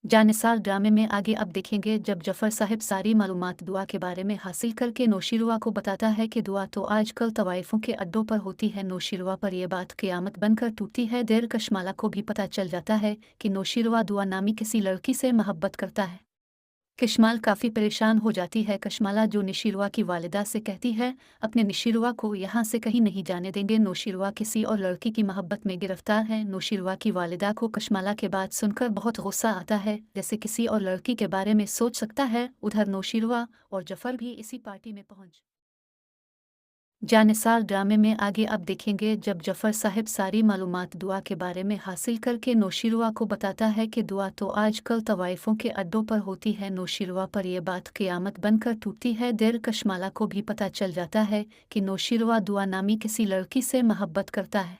जानिसार ड्रामे में आगे अब देखेंगे जब जफर साहब सारी मालूमात दुआ के बारे में हासिल करके नौशीरुआ को बताता है कि दुआ तो आजकल तवाइफों के अड्डों पर होती है। नौशीरुआ पर यह बात क़यामत बनकर टूटती है। देर कशमाला को भी पता चल जाता है कि नौशीरुआ दुआ नामी किसी लड़की से मोहब्बत करता है। कशमाल काफ़ी परेशान हो जाती है। कशमाला जो नौशीरुआ की वालिदा से कहती है अपने नौशीरुआ को यहाँ से कहीं नहीं जाने देंगे। नौशीरुआ किसी और लड़की की मोहब्बत में गिरफ्तार है। नौशीरुआ की वालिदा को कशमाला के बात सुनकर बहुत गुस्सा आता है, जैसे किसी और लड़की के बारे में सोच सकता है। उधर नौशीरुआ और जफर भी इसी पार्टी में पहुंच जानिसार ड्रामे में आगे अब देखेंगे जब जफर साहब सारी मालूमात दुआ के बारे में हासिल करके नौशीरुआ को बताता है कि दुआ तो आजकल तवाइफों के अड्डों पर होती है। नौशीरुआ पर यह बात क़यामत बनकर टूटती है। देर कशमाला को भी पता चल जाता है कि नौशीरुआ दुआ नामी किसी लड़की से मोहब्बत करता है।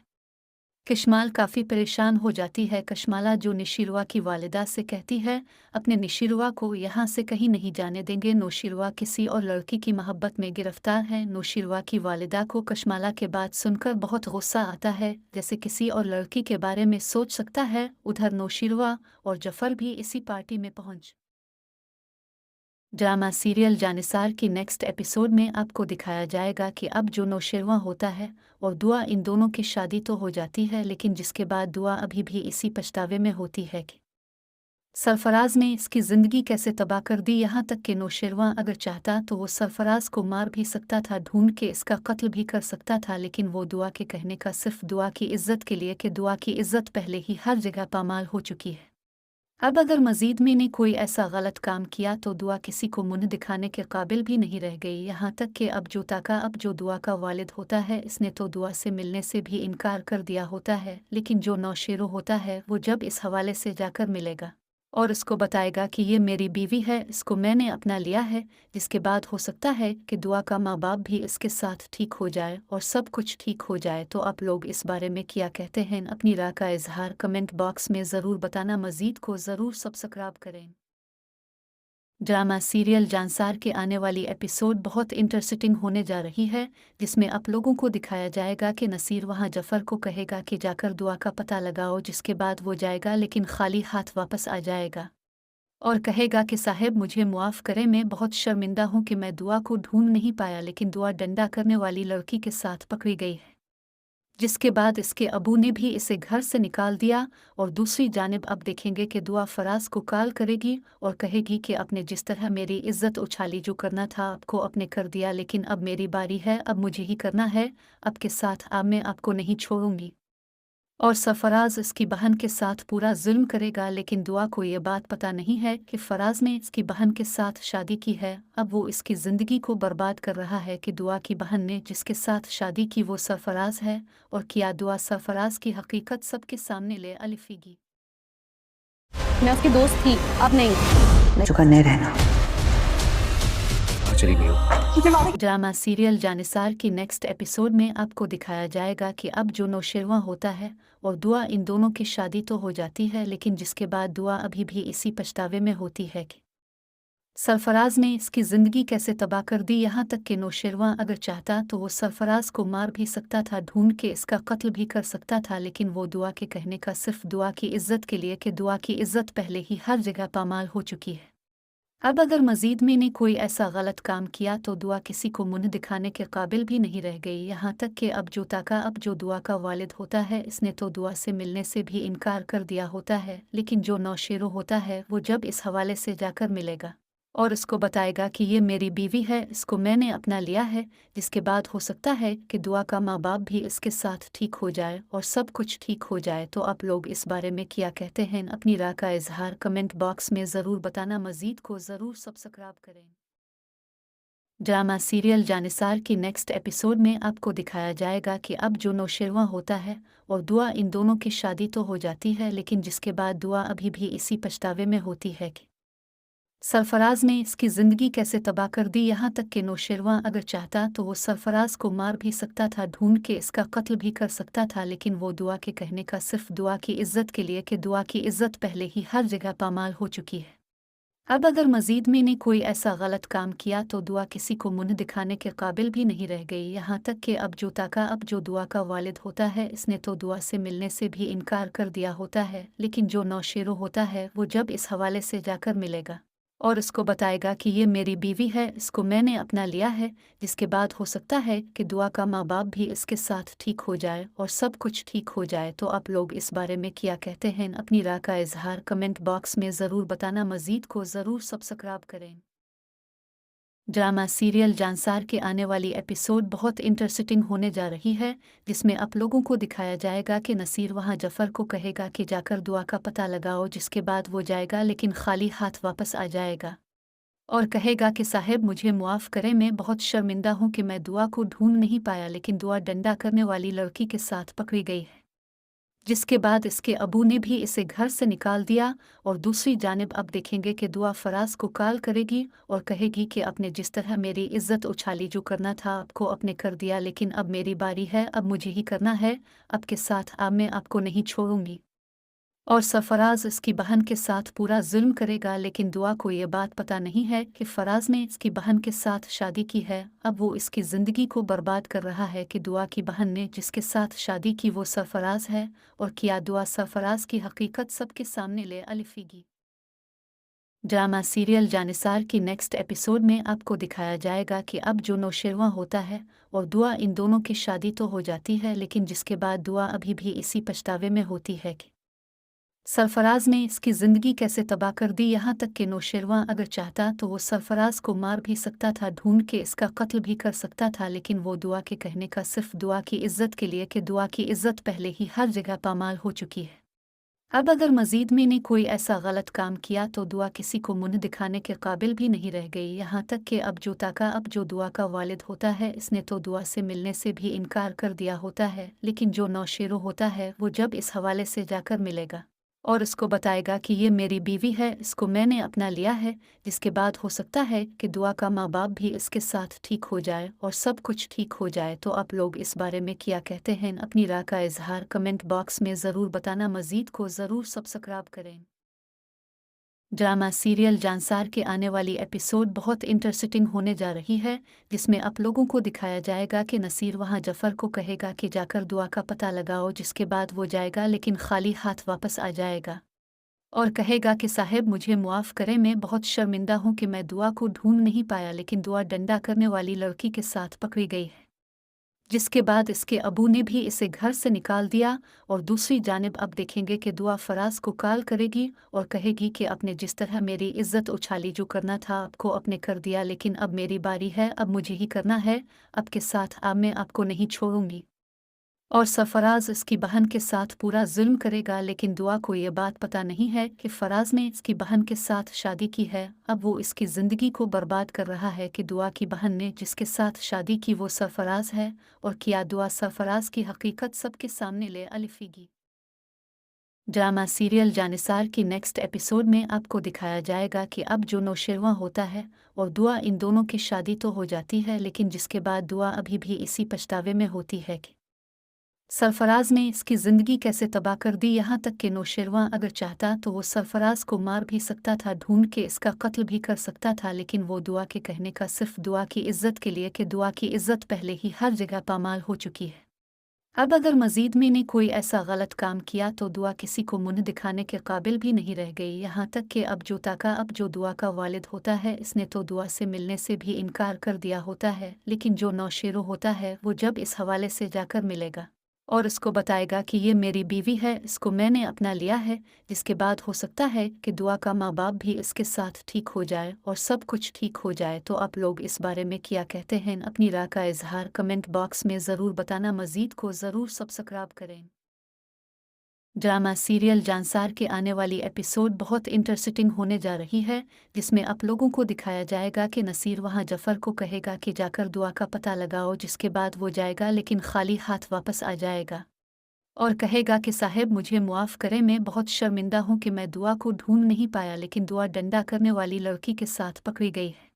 कशमाल काफ़ी परेशान हो जाती है। कशमाला जो नौशीरुआ की वालिदा से कहती है अपने नौशीरुआ को यहाँ से कहीं नहीं जाने देंगे। नौशीरुआ किसी और लड़की की मोहब्बत में गिरफ्तार है। नौशीरुआ की वालिदा को कशमाला के बात सुनकर बहुत गुस्सा आता है, जैसे किसी और लड़की के बारे में सोच सकता है। उधर नौशीरुआ और जफर भी इसी पार्टी में पहुंच ड्रामा सीरियल जानिसार की नेक्स्ट एपिसोड में आपको दिखाया जाएगा कि अब जो नौशीरुआ होता है और दुआ, इन दोनों की शादी तो हो जाती है, लेकिन जिसके बाद दुआ अभी भी इसी पछतावे में होती है कि सरफराज ने इसकी ज़िंदगी कैसे तबाह कर दी। यहाँ तक कि नौशीरुआ अगर चाहता तो वो सरफराज को मार भी सकता था, ढूंढ के इसका कत्ल भी कर सकता था, लेकिन वो दुआ के कहने का सिर्फ दुआ की इज़्ज़त के लिए कि दुआ की इज़्ज़त पहले ही हर जगह पामाल हो चुकी है। अब अगर मज़ीद मैंने कोई ऐसा गलत काम किया तो दुआ किसी को मुँह दिखाने के काबिल भी नहीं रह गई। यहाँ तक कि अब जो दुआ का वालिद होता है, इसने तो दुआ से मिलने से भी इनकार कर दिया होता है, लेकिन जो नौशेरो होता है वो जब इस हवाले से जाकर मिलेगा और इसको बताएगा कि ये मेरी बीवी है, इसको मैंने अपना लिया है, जिसके बाद हो सकता है कि दुआ का माँ बाप भी इसके साथ ठीक हो जाए और सब कुछ ठीक हो जाए। तो आप लोग इस बारे में क्या कहते हैं? अपनी राय का इजहार कमेंट बॉक्स में ज़रूर बताना। मज़ीद को ज़रूर सब्सक्राइब करें। ड्रामा सीरियल जानिसार के आने वाली एपिसोड बहुत इंटरेस्टिंग होने जा रही है, जिसमें आप लोगों को दिखाया जाएगा कि नसीर वहां जफ़र को कहेगा कि जाकर दुआ का पता लगाओ, जिसके बाद वो जाएगा लेकिन खाली हाथ वापस आ जाएगा और कहेगा कि साहब मुझे मुआफ़ करें, मैं बहुत शर्मिंदा हूँ कि मैं दुआ को ढूंढ नहीं पाया, लेकिन दुआ डंडा करने वाली लड़की के साथ पकड़ी गई है। जिसके बाद इसके अबू ने भी इसे घर से निकाल दिया और दूसरी जानिब अब देखेंगे कि दुआ फराज को कॉल करेगी और कहेगी कि आपने जिस तरह मेरी इज्जत उछाली, जो करना था आपको आपने कर दिया, लेकिन अब मेरी बारी है, अब मुझे ही करना है, अब के साथ अब मैं आपको नहीं छोड़ूंगी। और सरफराज इसकी बहन के साथ पूरा जुल्म करेगा, लेकिन दुआ को ये बात पता नहीं है कि फराज ने इसकी बहन के साथ शादी की है। अब वो इसकी ज़िंदगी को बर्बाद कर रहा है कि दुआ की बहन ने जिसके साथ शादी की वो सरफराज है, और क्या दुआ सरफराज की हकीकत सबके सामने ले अलिफेगी। मैं उसकी दोस्त थी, अब नहीं। चुका नहीं रहना। चली गई हो। ड्रामा सीरियल जानिसार की नेक्स्ट एपिसोड में आपको दिखाया जाएगा कि अब जो नौशेरवा होता है और दुआ, इन दोनों की शादी तो हो जाती है, लेकिन जिसके बाद दुआ अभी भी इसी पछतावे में होती है कि सरफराज ने इसकी ज़िंदगी कैसे तबाह कर दी। यहाँ तक कि नौशेरवा अगर चाहता तो वो सरफराज को मार भी सकता था, ढूंढ के इसका कत्ल भी कर सकता था, लेकिन वो दुआ के कहने का सिर्फ दुआ की इज़्ज़त के लिए कि दुआ की इज़्ज़त पहले ही हर जगह पामाल हो चुकी है। अब अगर मज़ीद मैंने कोई ऐसा गलत काम किया तो दुआ किसी को मुँह दिखाने के काबिल भी नहीं रह गई। यहाँ तक कि अब जो दुआ का वालिद होता है, इसने तो दुआ से मिलने से भी इनकार कर दिया होता है, लेकिन जो नौशेरो होता है वो जब इस हवाले से जाकर मिलेगा और इसको बताएगा कि ये मेरी बीवी है, इसको मैंने अपना लिया है, जिसके बाद हो सकता है कि दुआ का माँ बाप भी इसके साथ ठीक हो जाए और सब कुछ ठीक हो जाए। तो आप लोग इस बारे में क्या कहते हैं? अपनी राय का इजहार कमेंट बॉक्स में ज़रूर बताना। मज़ीद को ज़रूर सब्सक्राइब करें। ड्रामा सीरियल जानिसार की नेक्स्ट एपिसोड में आपको दिखाया जाएगा कि अब जो नौशेरवा होता है और दुआ, इन दोनों की शादी तो हो जाती है, लेकिन जिसके बाद दुआ अभी भी इसी पछतावे में होती है कि सरफराज ने इसकी ज़िंदगी कैसे तबाह कर दी। यहाँ तक कि नौशेरवा अगर चाहता तो वो सरफराज को मार भी सकता था, ढूंढ के इसका कत्ल भी कर सकता था, लेकिन वो दुआ के कहने का सिर्फ दुआ की इज़्ज़त के लिए कि दुआ की इज़्ज़त पहले ही हर जगह पामाल हो चुकी है। अब अगर मज़ीद मैंने कोई ऐसा गलत काम किया तो दुआ किसी को मुँह दिखाने के काबिल भी नहीं रह गई, यहाँ तक कि अब जो दुआ का वालिद होता है इसने तो दुआ से मिलने से भी इनकार कर दिया होता है, लेकिन जो नौशेरो होता है वो जब इस हवाले से जाकर मिलेगा और इसको बताएगा कि ये मेरी बीवी है, इसको मैंने अपना लिया है, जिसके बाद हो सकता है कि दुआ का माँ बाप भी इसके साथ ठीक हो जाए और सब कुछ ठीक हो जाए। तो आप लोग इस बारे में क्या कहते हैं? अपनी राय का इजहार कमेंट बॉक्स में ज़रूर बताना। मज़ीद को ज़रूर सब्सक्राइब करें। ड्रामा सीरियल जानसार के आने वाली एपिसोड बहुत इंटरेस्टिंग होने जा रही है, जिसमें आप लोगों को दिखाया जाएगा कि नसीर वहां जफ़र को कहेगा कि जाकर दुआ का पता लगाओ, जिसके बाद वो जाएगा लेकिन खाली हाथ वापस आ जाएगा और कहेगा कि साहब मुझे मुआफ़ करें, मैं बहुत शर्मिंदा हूँ कि मैं दुआ को ढूंढ नहीं पाया, लेकिन दुआ डंडा करने वाली लड़की के साथ पकड़ी गई है। जिसके बाद इसके अबू ने भी इसे घर से निकाल दिया और दूसरी जानिब अब देखेंगे कि दुआ फराज को कॉल करेगी और कहेगी कि आपने जिस तरह मेरी इज्जत उछाली, जो करना था आपको आपने कर दिया, लेकिन अब मेरी बारी है, अब मुझे ही करना है, अब के साथ अब मैं आपको नहीं छोड़ूंगी। और सरफराज इसकी बहन के साथ पूरा जुल्म करेगा, लेकिन दुआ को ये बात पता नहीं है कि फराज ने इसकी बहन के साथ शादी की है। अब वो इसकी ज़िंदगी को बर्बाद कर रहा है कि दुआ की बहन ने जिसके साथ शादी की वो सरफराज है, और किया दुआ सरफराज की हकीकत सबके सामने ले अलिफेगी। ड्रामा सीरियल जानिसार की नेक्स्ट एपिसोड में आपको दिखाया जाएगा कि अब जो नौशेरवा होता है और दुआ, इन दोनों की शादी तो हो जाती है, लेकिन जिसके बाद दुआ अभी भी इसी पछतावे में होती है कि सरफराज ने इसकी ज़िंदगी कैसे तबाह कर दी। यहाँ तक कि नौशेरवा अगर चाहता तो वो सरफराज को मार भी सकता था, ढूंढ के इसका कत्ल भी कर सकता था, लेकिन वो दुआ के कहने का सिर्फ दुआ की इज्जत के लिए कि दुआ की इज्जत पहले ही हर जगह पामाल हो चुकी है। अब अगर मज़ीद मैंने कोई ऐसा गलत काम किया तो दुआ किसी को मुँह दिखाने के काबिल भी नहीं रह गई, यहाँ तक कि अब जो दुआ का वालिद होता है इसने तो दुआ से मिलने से भी इनकार कर दिया होता है, लेकिन जो नौशेरो होता है वो जब इस हवाले से जाकर मिलेगा और इसको बताएगा कि ये मेरी बीवी है, इसको मैंने अपना लिया है, जिसके बाद हो सकता है कि दुआ का माँ बाप भी इसके साथ ठीक हो जाए और सब कुछ ठीक हो जाए। तो आप लोग इस बारे में क्या कहते हैं? अपनी राय का इजहार कमेंट बॉक्स में ज़रूर बताना। मज़ीद को ज़रूर सब्सक्राइब करें। ड्रामा सीरियल जानसार के आने वाली एपिसोड बहुत इंटरेस्टिंग होने जा रही है, जिसमें आप लोगों को दिखाया जाएगा कि नसीर वहां जफ़र को कहेगा कि जाकर दुआ का पता लगाओ, जिसके बाद वो जाएगा लेकिन खाली हाथ वापस आ जाएगा और कहेगा कि साहब मुझे मुआफ़ करें, मैं बहुत शर्मिंदा हूँ कि मैं दुआ को ढूंढ नहीं पाया, लेकिन दुआ डंडा करने वाली लड़की के साथ पकड़ी गई है। जिसके बाद इसके अबू ने भी इसे घर से निकाल दिया और दूसरी जानिब अब देखेंगे कि दुआ फराज को कॉल करेगी और कहेगी कि आपने जिस तरह मेरी इज्जत उछाली, जो करना था आपको आपने कर दिया, लेकिन अब मेरी बारी है, अब मुझे ही करना है, अब के साथ अब मैं आपको नहीं छोड़ूंगी। और सरफराज इसकी बहन के साथ पूरा जुल्म करेगा, लेकिन दुआ को ये बात पता नहीं है कि फराज ने इसकी बहन के साथ शादी की है। अब वो इसकी ज़िंदगी को बर्बाद कर रहा है कि दुआ की बहन ने जिसके साथ शादी की वो सरफराज है, और किया दुआ सरफराज की हकीकत सबके सामने ले अलिफेगी। ड्रामा सीरियल जानिसार की नेक्स्ट एपिसोड में आपको दिखाया जाएगा कि अब जो नौशेरवा होता है और दुआ, इन दोनों की शादी तो हो जाती है, लेकिन जिसके बाद दुआ अभी भी इसी पछतावे में होती है कि सरफराज ने इसकी ज़िंदगी कैसे तबाह कर दी। यहाँ तक कि नौशेरवा अगर चाहता तो वो सरफराज को मार भी सकता था, ढूंढ के इसका कत्ल भी कर सकता था, लेकिन वो दुआ के कहने का सिर्फ दुआ की इज्जत के लिए कि दुआ की इज्जत पहले ही हर जगह पामाल हो चुकी है। अब अगर मज़ीद मैंने कोई ऐसा गलत काम किया तो दुआ किसी को मुँह दिखाने के काबिल भी नहीं रह गई, यहाँ तक कि अब जो दुआ का वालिद होता है इसने तो दुआ से मिलने से भी इनकार कर दिया होता है, लेकिन जो नौशेरो होता है वो जब इस हवाले से जाकर मिलेगा और इसको बताएगा कि ये मेरी बीवी है, इसको मैंने अपना लिया है, जिसके बाद हो सकता है कि दुआ का माँ बाप भी इसके साथ ठीक हो जाए और सब कुछ ठीक हो जाए। तो आप लोग इस बारे में क्या कहते हैं? अपनी राय का इजहार कमेंट बॉक्स में ज़रूर बताना। मज़ीद को ज़रूर सब्सक्राइब करें। ड्रामा सीरियल जानसार के आने वाली एपिसोड बहुत इंटरेस्टिंग होने जा रही है, जिसमें आप लोगों को दिखाया जाएगा कि नसीर वहां जफ़र को कहेगा कि जाकर दुआ का पता लगाओ, जिसके बाद वो जाएगा लेकिन खाली हाथ वापस आ जाएगा और कहेगा कि साहब मुझे मुआफ़ करें, मैं बहुत शर्मिंदा हूँ कि मैं दुआ को ढूंढ नहीं पाया, लेकिन दुआ डंडा करने वाली लड़की के साथ पकड़ी गई है।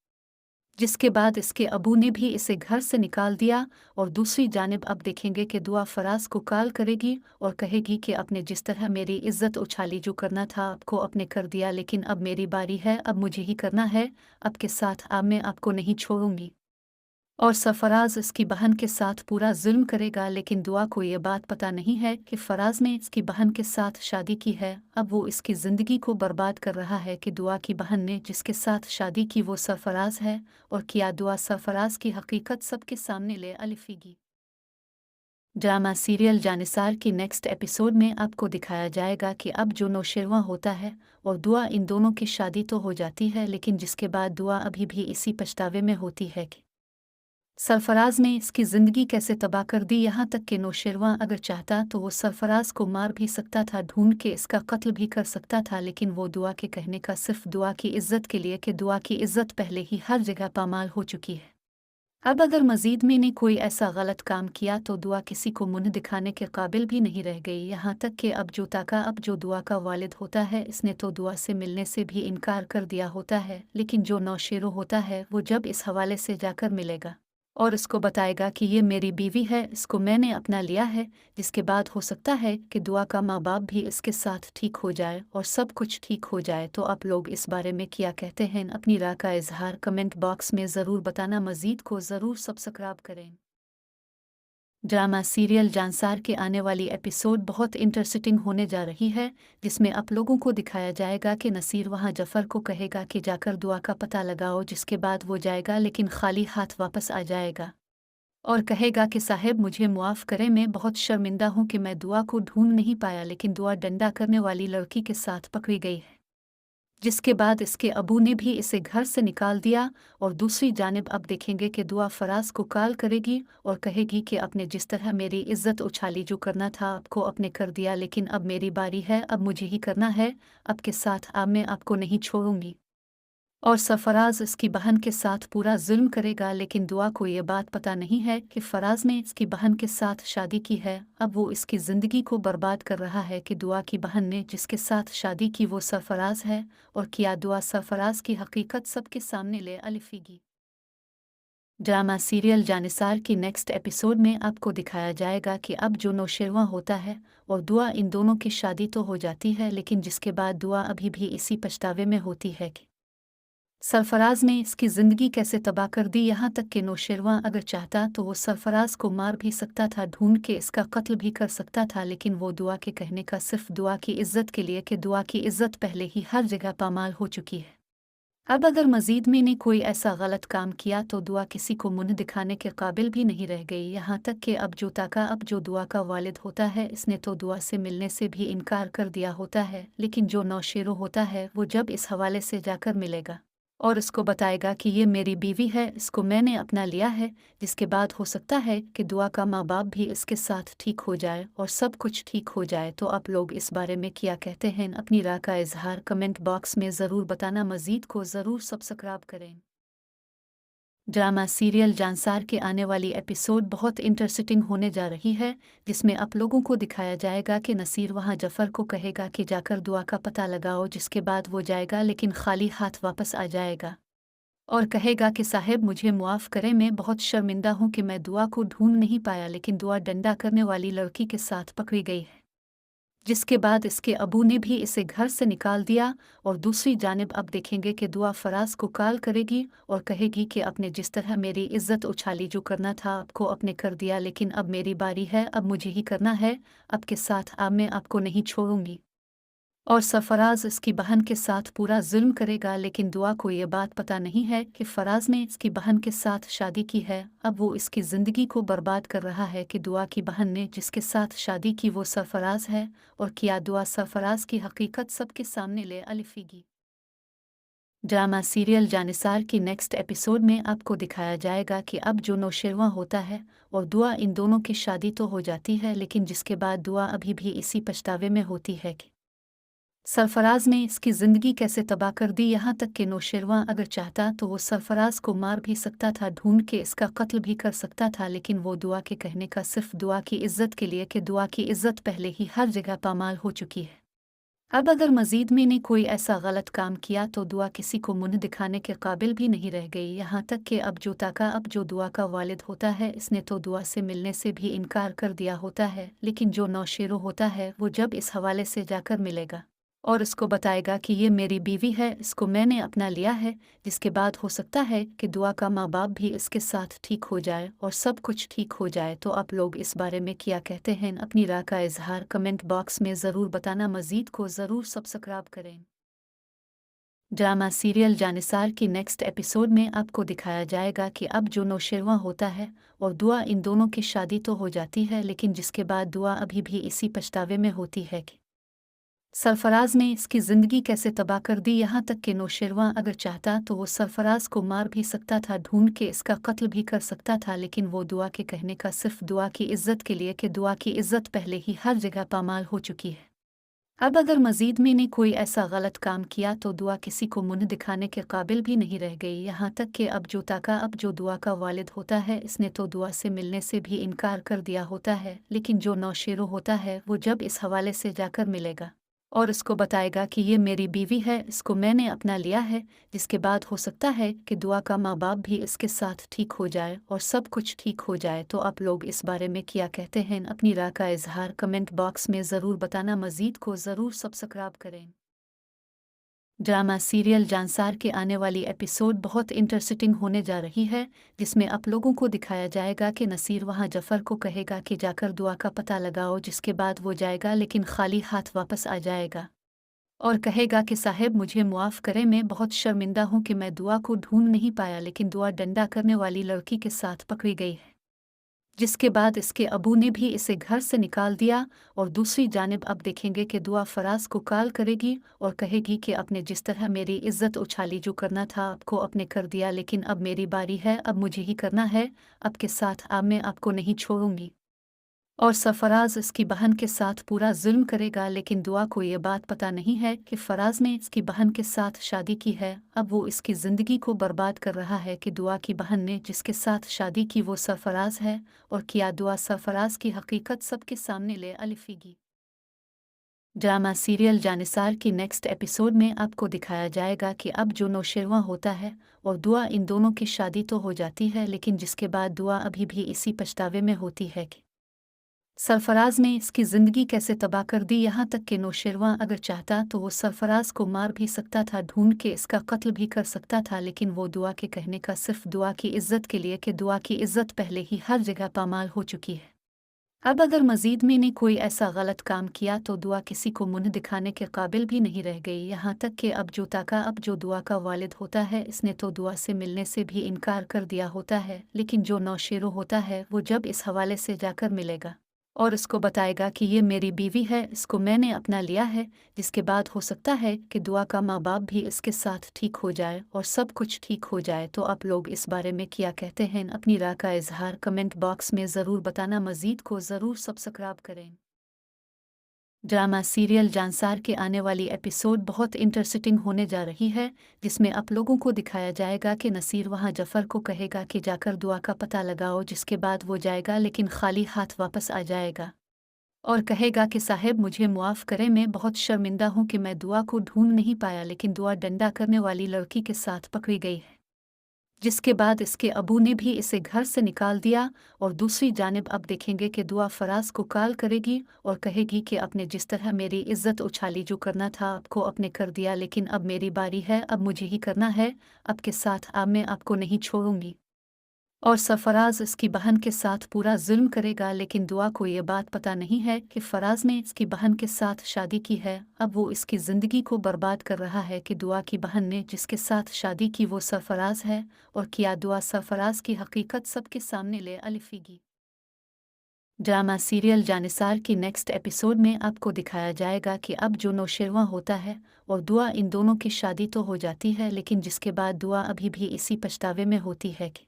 जिसके बाद इसके अबू ने भी इसे घर से निकाल दिया। और दूसरी जानिब अब देखेंगे कि दुआ फराज को कॉल करेगी और कहेगी कि आपने जिस तरह मेरी इज्जत उछाली, जो करना था आपको आपने कर दिया, लेकिन अब मेरी बारी है, अब मुझे ही करना है, अब के साथ अब मैं आपको नहीं छोड़ूंगी। और सरफराज इसकी बहन के साथ पूरा जुल्म करेगा, लेकिन दुआ को ये बात पता नहीं है कि फराज ने इसकी बहन के साथ शादी की है। अब वो इसकी ज़िंदगी को बर्बाद कर रहा है कि दुआ की बहन ने जिसके साथ शादी की वो सरफराज है, और किया दुआ सरफराज की हकीकत सबके सामने ले अलिफेगी। ड्रामा सीरियल जानिसार की नेक्स्ट एपिसोड में आपको दिखाया जाएगा कि अब जो नौशेरवां होता है और दुआ, इन दोनों की शादी तो हो जाती है, लेकिन जिसके बाद दुआ अभी भी इसी पछतावे में होती है कि सरफराज ने इसकी ज़िंदगी कैसे तबाह कर दी। यहाँ तक कि नौशेरवां अगर चाहता तो वो सरफराज को मार भी सकता था, ढूंढ के इसका कत्ल भी कर सकता था, लेकिन वो दुआ के कहने का सिर्फ दुआ की इज्जत के लिए कि दुआ की इज्जत पहले ही हर जगह पामाल हो चुकी है। अब अगर मजीद में ने कोई ऐसा गलत काम किया तो दुआ किसी को मुंह दिखाने के काबिल भी नहीं रह गई। यहाँ तक कि अब जो दुआ का वालिद होता है, इसने तो दुआ से मिलने से भी इनकार कर दिया होता है, लेकिन जो नौशेरो होता है वो जब इस हवाले से जाकर मिलेगा और इसको बताएगा कि ये मेरी बीवी है, इसको मैंने अपना लिया है, जिसके बाद हो सकता है कि दुआ का माँ बाप भी इसके साथ ठीक हो जाए और सब कुछ ठीक हो जाए। तो आप लोग इस बारे में क्या कहते हैं? अपनी राय का इजहार कमेंट बॉक्स में ज़रूर बताना। मज़ीद को ज़रूर सब्सक्राइब करें। ड्रामा सीरियल जानसार के आने वाली एपिसोड बहुत इंटरेस्टिंग होने जा रही है, जिसमें आप लोगों को दिखाया जाएगा कि नसीर वहां जफ़र को कहेगा कि जाकर दुआ का पता लगाओ, जिसके बाद वो जाएगा लेकिन खाली हाथ वापस आ जाएगा और कहेगा कि साहब मुझे मुआफ़ करें, मैं बहुत शर्मिंदा हूँ कि मैं दुआ को ढूंढ नहीं पाया, लेकिन दुआ डंडा करने वाली लड़की के साथ पकड़ी गई है। जिसके बाद इसके अबू ने भी इसे घर से निकाल दिया। और दूसरी जानिब अब देखेंगे कि दुआ फराज को कॉल करेगी और कहेगी कि आपने जिस तरह मेरी इज्जत उछाली, जो करना था आपको आपने कर दिया, लेकिन अब मेरी बारी है, अब मुझे ही करना है, अब के साथ अब मैं आपको नहीं छोड़ूंगी। और सरफराज इसकी बहन के साथ पूरा जुल्म करेगा, लेकिन दुआ को ये बात पता नहीं है कि फराज ने इसकी बहन के साथ शादी की है। अब वो इसकी ज़िंदगी को बर्बाद कर रहा है कि दुआ की बहन ने जिसके साथ शादी की वो सरफराज है, और किया दुआ सरफराज की हकीकत सबके सामने ले अलिफेगी। ड्रामा सीरियल जानिसार की नेक्स्ट एपिसोड में आपको दिखाया जाएगा कि अब जो नौशेरवां होता है और दुआ, इन दोनों की शादी तो हो जाती है, लेकिन जिसके बाद दुआ अभी भी इसी पछतावे में होती है कि सरफराज ने इसकी ज़िंदगी कैसे तबाह कर दी। यहाँ तक कि नौशेरवां अगर चाहता तो वो सरफराज को मार भी सकता था, ढूंढ के इसका कत्ल भी कर सकता था, लेकिन वो दुआ के कहने का सिर्फ दुआ की इज्जत के लिए कि दुआ की इज्जत पहले ही हर जगह पामाल हो चुकी है। अब अगर मजीद में ने कोई ऐसा गलत काम किया तो दुआ किसी को मुंह दिखाने के काबिल भी नहीं रह गई। यहाँ तक कि अब जो दुआ का वालिद होता है, इसने तो दुआ से मिलने से भी इनकार कर दिया होता है, लेकिन जो नौशेरो होता है वो जब इस हवाले से जाकर मिलेगा और इसको बताएगा कि ये मेरी बीवी है, इसको मैंने अपना लिया है, जिसके बाद हो सकता है कि दुआ का माँ बाप भी इसके साथ ठीक हो जाए और सब कुछ ठीक हो जाए। तो आप लोग इस बारे में क्या कहते हैं? अपनी राय का इजहार कमेंट बॉक्स में ज़रूर बताना। मज़ीद को ज़रूर सब्सक्राइब करें। ड्रामा सीरियल जानसार के आने वाली एपिसोड बहुत इंटरेस्टिंग होने जा रही है, जिसमें आप लोगों को दिखाया जाएगा कि नसीर वहां जफ़र को कहेगा कि जाकर दुआ का पता लगाओ, जिसके बाद वो जाएगा लेकिन खाली हाथ वापस आ जाएगा और कहेगा कि साहब मुझे मुआफ़ करें, मैं बहुत शर्मिंदा हूँ कि मैं दुआ को ढूंढ नहीं पाया, लेकिन दुआ डंडा करने वाली लड़की के साथ पकड़ी गई है। जिसके बाद इसके अबू ने भी इसे घर से निकाल दिया। और दूसरी जानिब अब देखेंगे कि दुआ फराज को कॉल करेगी और कहेगी कि आपने जिस तरह मेरी इज्जत उछाली, जो करना था आपको आपने कर दिया, लेकिन अब मेरी बारी है, अब मुझे ही करना है, अब के साथ अब मैं आपको नहीं छोड़ूंगी। और सरफराज इसकी बहन के साथ पूरा जुल्म करेगा, लेकिन दुआ को ये बात पता नहीं है कि फराज ने इसकी बहन के साथ शादी की है। अब वो इसकी ज़िंदगी को बर्बाद कर रहा है कि दुआ की बहन ने जिसके साथ शादी की वो सरफराज है, और किया दुआ सरफराज की हकीकत सबके सामने ले अलिफेगी। ड्रामा सीरियल जानिसार की नेक्स्ट एपिसोड में आपको दिखाया जाएगा कि अब जो नौशेरवां होता है और दुआ, इन दोनों की शादी तो हो जाती है, लेकिन जिसके बाद दुआ अभी भी इसी पछतावे में होती है कि सरफराज ने इसकी ज़िंदगी कैसे तबाह कर दी। यहाँ तक कि नौशेरवां अगर चाहता तो वो सरफराज को मार भी सकता था, ढूंढ के इसका कत्ल भी कर सकता था, लेकिन वो दुआ के कहने का सिर्फ दुआ की इज्जत के लिए कि दुआ की इज्जत पहले ही हर जगह पामाल हो चुकी है। अब अगर मज़ीद मैंने कोई ऐसा गलत काम किया तो दुआ किसी को मुँह दिखाने के काबिल भी नहीं रह गई। यहाँ तक कि अब जो दुआ का वालिद होता है, इसने तो दुआ से मिलने से भी इनकार कर दिया होता है, लेकिन जो नौशेरो होता है वो जब इस हवाले से जाकर मिलेगा और इसको बताएगा कि ये मेरी बीवी है, इसको मैंने अपना लिया है, जिसके बाद हो सकता है कि दुआ का माँ बाप भी इसके साथ ठीक हो जाए और सब कुछ ठीक हो जाए। तो आप लोग इस बारे में क्या कहते हैं? अपनी राय का इजहार कमेंट बॉक्स में ज़रूर बताना। मज़ीद को ज़रूर सब्सक्राइब करें। ड्रामा सीरियल जानिसार की नेक्स्ट एपिसोड में आपको दिखाया जाएगा कि अब जो नौशेरवा होता है और दुआ, इन दोनों की शादी तो हो जाती है, लेकिन जिसके बाद दुआ अभी भी इसी पछतावे में होती है कि सरफराज ने इसकी ज़िंदगी कैसे तबाह कर दी। यहाँ तक कि नौशेरवा अगर चाहता तो वो सरफराज को मार भी सकता था, ढूंढ के इसका कत्ल भी कर सकता था, लेकिन वो दुआ के कहने का सिर्फ दुआ की इज्जत के लिए कि दुआ की इज्जत पहले ही हर जगह पामाल हो चुकी है। अब अगर मज़ीद मैंने कोई ऐसा गलत काम किया तो दुआ किसी को मुँह दिखाने के काबिल भी नहीं रह गई। यहाँ तक कि अब जो दुआ का वालिद होता है, इसने तो दुआ से मिलने से भी इनकार कर दिया होता है, लेकिन जो नौशेरो होता है वो जब इस हवाले से जाकर मिलेगा और इसको बताएगा कि ये मेरी बीवी है, इसको मैंने अपना लिया है, जिसके बाद हो सकता है कि दुआ का माँ बाप भी इसके साथ ठीक हो जाए और सब कुछ ठीक हो जाए। तो आप लोग इस बारे में क्या कहते हैं? अपनी राय का इजहार कमेंट बॉक्स में ज़रूर बताना। मज़ीद को ज़रूर सब्सक्राइब करें। ड्रामा सीरियल जानसार के आने वाली एपिसोड बहुत इंटरेस्टिंग होने जा रही है, जिसमें आप लोगों को दिखाया जाएगा कि नसीर वहां जफ़र को कहेगा कि जाकर दुआ का पता लगाओ, जिसके बाद वो जाएगा लेकिन खाली हाथ वापस आ जाएगा और कहेगा कि साहब मुझे मुआफ़ करें, मैं बहुत शर्मिंदा हूँ कि मैं दुआ को ढूंढ नहीं पाया, लेकिन दुआ डंडा करने वाली लड़की के साथ पकड़ी गई है। जिसके बाद इसके अबू ने भी इसे घर से निकाल दिया और दूसरी जानिब अब देखेंगे कि दुआ फराज को कॉल करेगी और कहेगी कि आपने जिस तरह मेरी इज्जत उछाली, जो करना था आपको अपने कर दिया, लेकिन अब मेरी बारी है, अब मुझे ही करना है, आपके साथ अब मैं आपको नहीं छोड़ूंगी। और सरफराज इसकी बहन के साथ पूरा जुल्म करेगा, लेकिन दुआ को ये बात पता नहीं है कि फराज ने इसकी बहन के साथ शादी की है। अब वो इसकी ज़िंदगी को बर्बाद कर रहा है कि दुआ की बहन ने जिसके साथ शादी की वो सरफराज है, और क्या दुआ सरफराज की हकीकत सबके सामने ले अलिफेगी। ड्रामा सीरियल जानिसार की नेक्स्ट एपिसोड में आपको दिखाया जाएगा कि अब जो नौशेरवा होता है और दुआ, इन दोनों की शादी तो हो जाती है, लेकिन जिसके बाद दुआ अभी भी इसी पछतावे में होती है कि सरफराज ने इसकी ज़िंदगी कैसे तबाह कर दी। यहाँ तक कि नौशेरवा अगर चाहता तो वो सरफराज को मार भी सकता था, ढूंढ के इसका कत्ल भी कर सकता था, लेकिन वो दुआ के कहने का सिर्फ दुआ की इज्जत के लिए कि दुआ की इज्जत पहले ही हर जगह पामाल हो चुकी है। अब अगर मज़ीद मैंने कोई ऐसा गलत काम किया तो दुआ किसी को मुँह दिखाने के काबिल भी नहीं रह गई। यहाँ तक कि अब जो दुआ का वालिद होता है, इसने तो दुआ से मिलने से भी इनकार कर दिया होता है, लेकिन जो नौशेरो होता है वो जब इस हवाले से जाकर मिलेगा और इसको बताएगा कि ये मेरी बीवी है, इसको मैंने अपना लिया है, जिसके बाद हो सकता है कि दुआ का माँ बाप भी इसके साथ ठीक हो जाए और सब कुछ ठीक हो जाए। तो आप लोग इस बारे में क्या कहते हैं? अपनी राय का इजहार कमेंट बॉक्स में ज़रूर बताना। मज़ीद को ज़रूर सब्सक्राइब करें। ड्रामा सीरियल जानसार के आने वाली एपिसोड बहुत इंटरेस्टिंग होने जा रही है, जिसमें आप लोगों को दिखाया जाएगा कि नसीर वहां जफ़र को कहेगा कि जाकर दुआ का पता लगाओ, जिसके बाद वो जाएगा लेकिन खाली हाथ वापस आ जाएगा और कहेगा कि साहब मुझे मुआफ़ करें, मैं बहुत शर्मिंदा हूँ कि मैं दुआ को ढूंढ नहीं पाया, लेकिन दुआ डंडा करने वाली लड़की के साथ पकड़ी गई है। जिसके बाद इसके अबू ने भी इसे घर से निकाल दिया और दूसरी जानिब अब देखेंगे कि दुआ फराज को कॉल करेगी और कहेगी कि आपने जिस तरह मेरी इज्जत उछाली, जो करना था आपको अपने कर दिया, लेकिन अब मेरी बारी है, अब मुझे ही करना है, आपके साथ अब मैं आपको नहीं छोड़ूंगी। और सरफराज इसकी बहन के साथ पूरा जुल्म करेगा, लेकिन दुआ को ये बात पता नहीं है कि फराज ने इसकी बहन के साथ शादी की है। अब वो इसकी ज़िंदगी को बर्बाद कर रहा है कि दुआ की बहन ने जिसके साथ शादी की वो सरफराज है, और क्या दुआ सरफराज की हकीकत सबके सामने ले अलिफेगी। ड्रामा सीरियल जानिसार की नेक्स्ट एपिसोड में आपको दिखाया जाएगा कि अब जो नौशेरवा होता है और दुआ, इन दोनों की शादी तो हो जाती है, लेकिन जिसके बाद दुआ अभी भी इसी पछतावे में होती है कि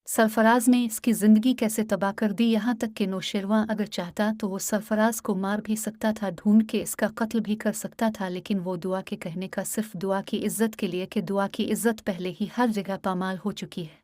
सरफराज ने इसकी ज़िंदगी कैसे तबाह कर दी। यहाँ तक कि नौशेरवा अगर चाहता तो वो सरफराज को मार भी सकता था, ढूंढ के इसका कत्ल भी कर सकता था, लेकिन वो दुआ के कहने का सिर्फ दुआ की इज्जत के लिए कि दुआ की इज्जत पहले ही हर जगह पामाल हो चुकी है।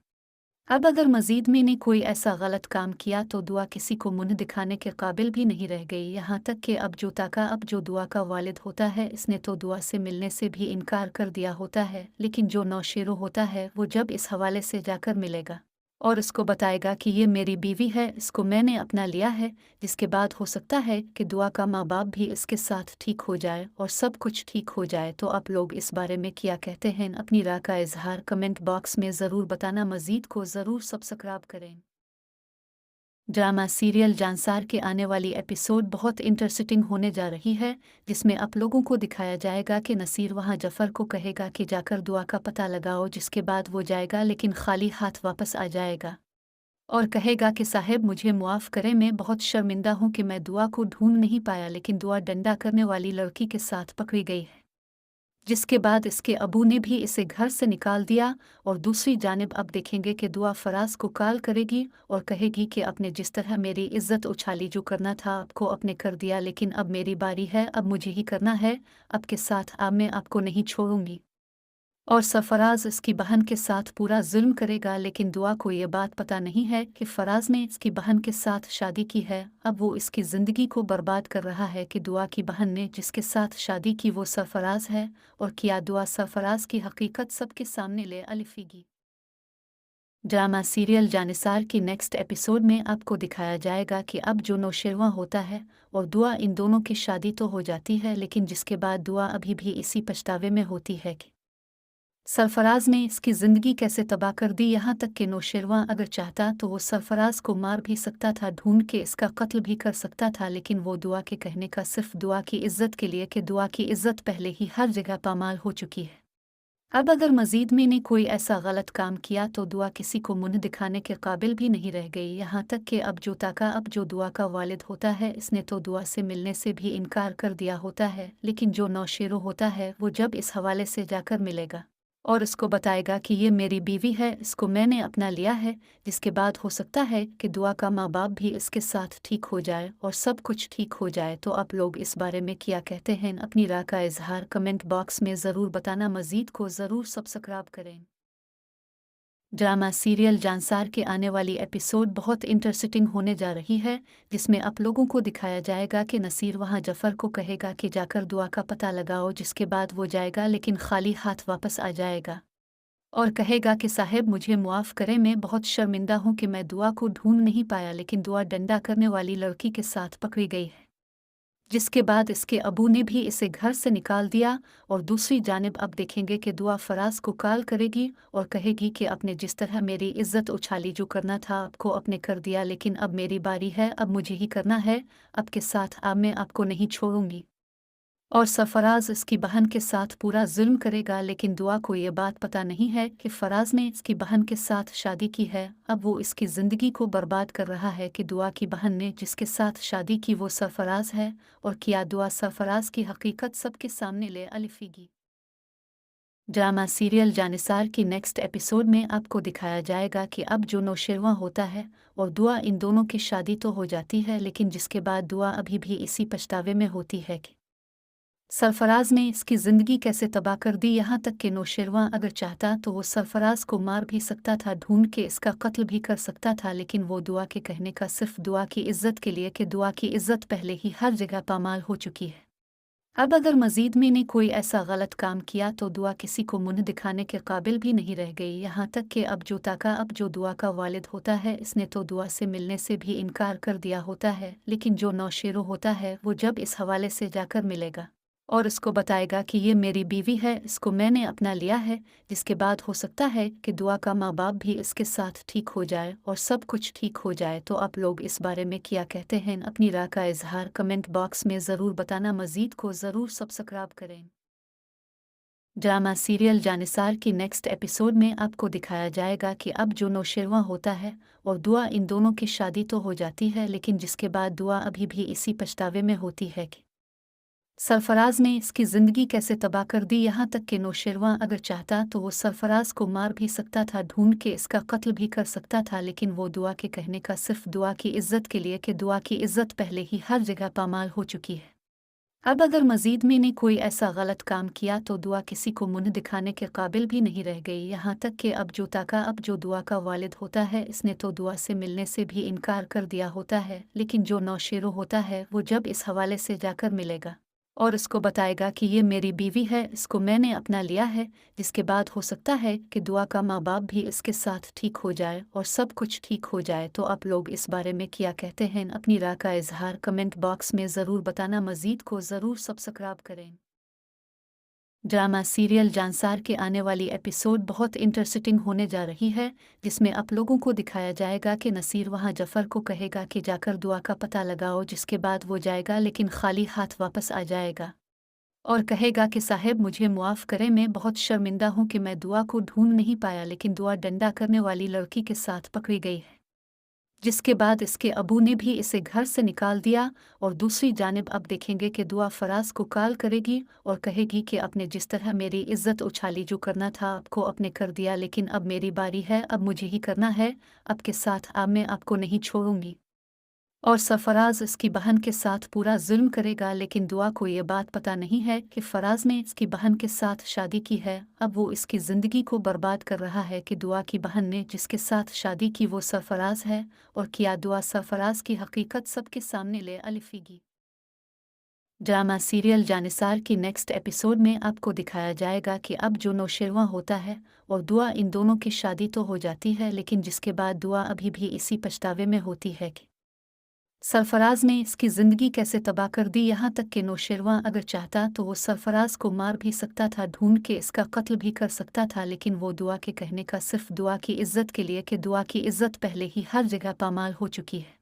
अब अगर मज़ीद मैंने कोई ऐसा गलत काम किया तो दुआ किसी को मुँह दिखाने के काबिल भी नहीं रह गई। यहाँ तक कि अब जो दुआ का वालिद होता है इसने तो दुआ से मिलने से भी इनकार कर दिया होता है, लेकिन जो नौशेरो होता है वो जब इस हवाले से जाकर मिलेगा और उसको बताएगा कि ये मेरी बीवी है, इसको मैंने अपना लिया है, जिसके बाद हो सकता है कि दुआ का माँ बाप भी इसके साथ ठीक हो जाए और सब कुछ ठीक हो जाए। तो आप लोग इस बारे में क्या कहते हैं? अपनी राय का इजहार कमेंट बॉक्स में ज़रूर बताना। मज़ीद को ज़रूर सब्सक्राइब करें। ड्रामा सीरियल जानसार के आने वाली एपिसोड बहुत इंटरेस्टिंग होने जा रही है, जिसमें आप लोगों को दिखाया जाएगा कि नसीर वहां जफ़र को कहेगा कि जाकर दुआ का पता लगाओ, जिसके बाद वो जाएगा लेकिन खाली हाथ वापस आ जाएगा और कहेगा कि साहब मुझे मुआफ़ करें, मैं बहुत शर्मिंदा हूँ कि मैं दुआ को ढूंढ नहीं पाया, लेकिन दुआ डंडा करने वाली लड़की के साथ पकड़ी गई है। जिसके बाद इसके अबू ने भी इसे घर से निकाल दिया और दूसरी जानिब अब देखेंगे कि दुआ फराज को कॉल करेगी और कहेगी कि आपने जिस तरह मेरी इज्जत उछाली, जो करना था आपको अपने कर दिया, लेकिन अब मेरी बारी है, अब मुझे ही करना है, आपके साथ अब मैं आपको नहीं छोड़ूंगी। और सरफराज इसकी बहन के साथ पूरा जुल्म करेगा, लेकिन दुआ को ये बात पता नहीं है कि फराज ने इसकी बहन के साथ शादी की है। अब वो इसकी ज़िंदगी को बर्बाद कर रहा है कि दुआ की बहन ने जिसके साथ शादी की वो सरफराज है, और क्या दुआ सरफराज की हकीकत सबके सामने ले अलिफेगी। ड्रामा सीरियल जानिसार की नेक्स्ट एपिसोड में आपको दिखाया जाएगा कि अब जो नौशेरवा होता है और दुआ, इन दोनों की शादी तो हो जाती है, लेकिन जिसके बाद दुआ अभी भी इसी पछतावे में होती है कि सरफराज ने इसकी ज़िंदगी कैसे तबाह कर दी। यहाँ तक कि नौशेरवा अगर चाहता तो वो सरफराज को मार भी सकता था, ढूंढ के इसका कत्ल भी कर सकता था, लेकिन वो दुआ के कहने का सिर्फ दुआ की इज्जत के लिए, कि दुआ की इज्जत पहले ही हर जगह पामाल हो चुकी है। अब अगर मज़ीद मैंने कोई ऐसा गलत काम किया तो दुआ किसी को मुँह दिखाने के काबिल भी नहीं रह गई। यहाँ तक कि अब जो दुआ का वालिद होता है इसने तो दुआ से मिलने से भी इनकार कर दिया होता है, लेकिन जो नौशेरो होता है वो जब इस हवाले से जाकर मिलेगा और उसको बताएगा कि ये मेरी बीवी है, इसको मैंने अपना लिया है, जिसके बाद हो सकता है कि दुआ का माँ बाप भी इसके साथ ठीक हो जाए और सब कुछ ठीक हो जाए। तो आप लोग इस बारे में क्या कहते हैं? अपनी राय का इजहार कमेंट बॉक्स में ज़रूर बताना। मज़ीद को ज़रूर सब्सक्राइब करें। ड्रामा सीरियल जानसार के आने वाली एपिसोड बहुत इंटरेस्टिंग होने जा रही है, जिसमें आप लोगों को दिखाया जाएगा कि नसीर वहां जफ़र को कहेगा कि जाकर दुआ का पता लगाओ, जिसके बाद वो जाएगा लेकिन खाली हाथ वापस आ जाएगा और कहेगा कि साहब मुझे मुआफ़ करें, मैं बहुत शर्मिंदा हूँ कि मैं दुआ को ढूंढ नहीं पाया, लेकिन दुआ डंडा करने वाली लड़की के साथ पकड़ी गई है। जिसके बाद इसके अबू ने भी इसे घर से निकाल दिया और दूसरी जानिब अब देखेंगे कि दुआ फराज को कॉल करेगी और कहेगी कि आपने जिस तरह मेरी इज्जत उछाली, जो करना था आपको अपने कर दिया, लेकिन अब मेरी बारी है, अब मुझे ही करना है, आपके साथ अब मैं आपको नहीं छोड़ूंगी। और सरफराज इसकी बहन के साथ पूरा जुल्म करेगा, लेकिन दुआ को ये बात पता नहीं है कि फराज ने इसकी बहन के साथ शादी की है। अब वो इसकी ज़िंदगी को बर्बाद कर रहा है कि दुआ की बहन ने जिसके साथ शादी की वो सरफराज है, और क्या दुआ सरफराज की हकीकत सबके सामने ले अलिफेगी। ड्रामा सीरियल जानिसार की नेक्स्ट एपिसोड में आपको दिखाया जाएगा कि अब जो नौशेरवा होता है और दुआ, इन दोनों की शादी तो हो जाती है, लेकिन जिसके बाद दुआ अभी भी इसी पछतावे में होती है कि सरफराज ने इसकी ज़िंदगी कैसे तबाह कर दी। यहाँ तक कि नौशेरवा अगर चाहता तो वो सरफराज को मार भी सकता था, ढूंढ के इसका कत्ल भी कर सकता था, लेकिन वो दुआ के कहने का सिर्फ दुआ की इज्जत के लिए, कि दुआ की इज्जत पहले ही हर जगह पामाल हो चुकी है। अब अगर मज़ीद मैंने कोई ऐसा गलत काम किया तो दुआ किसी को मुँह दिखाने के काबिल भी नहीं रह गई। यहाँ तक कि अब जो दुआ का वालिद होता है इसने तो दुआ से मिलने से भी इनकार कर दिया होता है, लेकिन जो नौशेरो होता है वो जब इस हवाले से जाकर मिलेगा और उसको बताएगा कि ये मेरी बीवी है, इसको मैंने अपना लिया है, जिसके बाद हो सकता है कि दुआ का माँ बाप भी इसके साथ ठीक हो जाए और सब कुछ ठीक हो जाए। तो आप लोग इस बारे में क्या कहते हैं? अपनी राय का इजहार कमेंट बॉक्स में ज़रूर बताना। मज़ीद को ज़रूर सब्सक्राइब करें। ड्रामा सीरियल जानिसार की नेक्स्ट एपिसोड में आपको दिखाया जाएगा कि अब जो नौशेरवा होता है और दुआ, इन दोनों की शादी तो हो जाती है, लेकिन जिसके बाद दुआ अभी भी इसी पछतावे में होती है कि सरफराज ने इसकी ज़िंदगी कैसे तबाह कर दी। यहाँ तक कि नौशेरवा अगर चाहता तो वो सरफराज को मार भी सकता था, ढूंढ के इसका कत्ल भी कर सकता था, लेकिन वो दुआ के कहने का सिर्फ दुआ की इज्जत के लिए, कि दुआ की इज्जत पहले ही हर जगह पामाल हो चुकी है। अब अगर मज़ीद मैंने कोई ऐसा गलत काम किया तो दुआ किसी को मुँह दिखाने के काबिल भी नहीं रह गई, यहाँ तक कि अब जो दुआ का वालिद होता है इसने तो दुआ से मिलने से भी इनकार कर दिया होता है, लेकिन जो नौशेरो होता है वो जब इस हवाले से जाकर मिलेगा और इसको बताएगा कि ये मेरी बीवी है, इसको मैंने अपना लिया है, जिसके बाद हो सकता है कि दुआ का माँ बाप भी इसके साथ ठीक हो जाए और सब कुछ ठीक हो जाए। तो आप लोग इस बारे में क्या कहते हैं? अपनी राय का इजहार कमेंट बॉक्स में ज़रूर बताना। मज़ीद को ज़रूर सब्सक्राइब करें। ड्रामा सीरियल जानसार के आने वाली एपिसोड बहुत इंटरेस्टिंग होने जा रही है, जिसमें आप लोगों को दिखाया जाएगा कि नसीर वहां जफ़र को कहेगा कि जाकर दुआ का पता लगाओ, जिसके बाद वो जाएगा लेकिन खाली हाथ वापस आ जाएगा और कहेगा कि साहब मुझे मुआफ़ करें, मैं बहुत शर्मिंदा हूँ कि मैं दुआ को ढूंढ नहीं पाया, लेकिन दुआ डंडा करने वाली लड़की के साथ पकड़ी गई है। जिसके बाद इसके अबू ने भी इसे घर से निकाल दिया और दूसरी जानिब अब देखेंगे कि दुआ फराज को कॉल करेगी और कहेगी कि आपने जिस तरह मेरी इज्जत उछाली, जो करना था आपको आपने कर दिया, लेकिन अब मेरी बारी है, अब मुझे ही करना है, आपके साथ अब मैं आपको नहीं छोड़ूंगी। और सरफराज इसकी बहन के साथ पूरा जुल्म करेगा, लेकिन दुआ को ये बात पता नहीं है कि फराज ने इसकी बहन के साथ शादी की है। अब वो इसकी ज़िंदगी को बर्बाद कर रहा है कि दुआ की बहन ने जिसके साथ शादी की वो सरफराज है, और क्या दुआ सरफराज की हकीकत सबके सामने ले अलिफेगी। ड्रामा सीरियल जानिसार की नेक्स्ट एपिसोड में आपको दिखाया जाएगा कि अब जो नौशेरवा होता है और दुआ, इन दोनों की शादी तो हो जाती है, लेकिन जिसके बाद दुआ अभी भी इसी पछतावे में होती है कि सरफराज ने इसकी ज़िंदगी कैसे तबाह कर दी। यहाँ तक कि नौशेरवा अगर चाहता तो वो सरफराज को मार भी सकता था, ढूंढ के इसका कत्ल भी कर सकता था, लेकिन वो दुआ के कहने का सिर्फ दुआ की इज्जत के लिए कि दुआ की इज्जत पहले ही हर जगह पामाल हो चुकी है।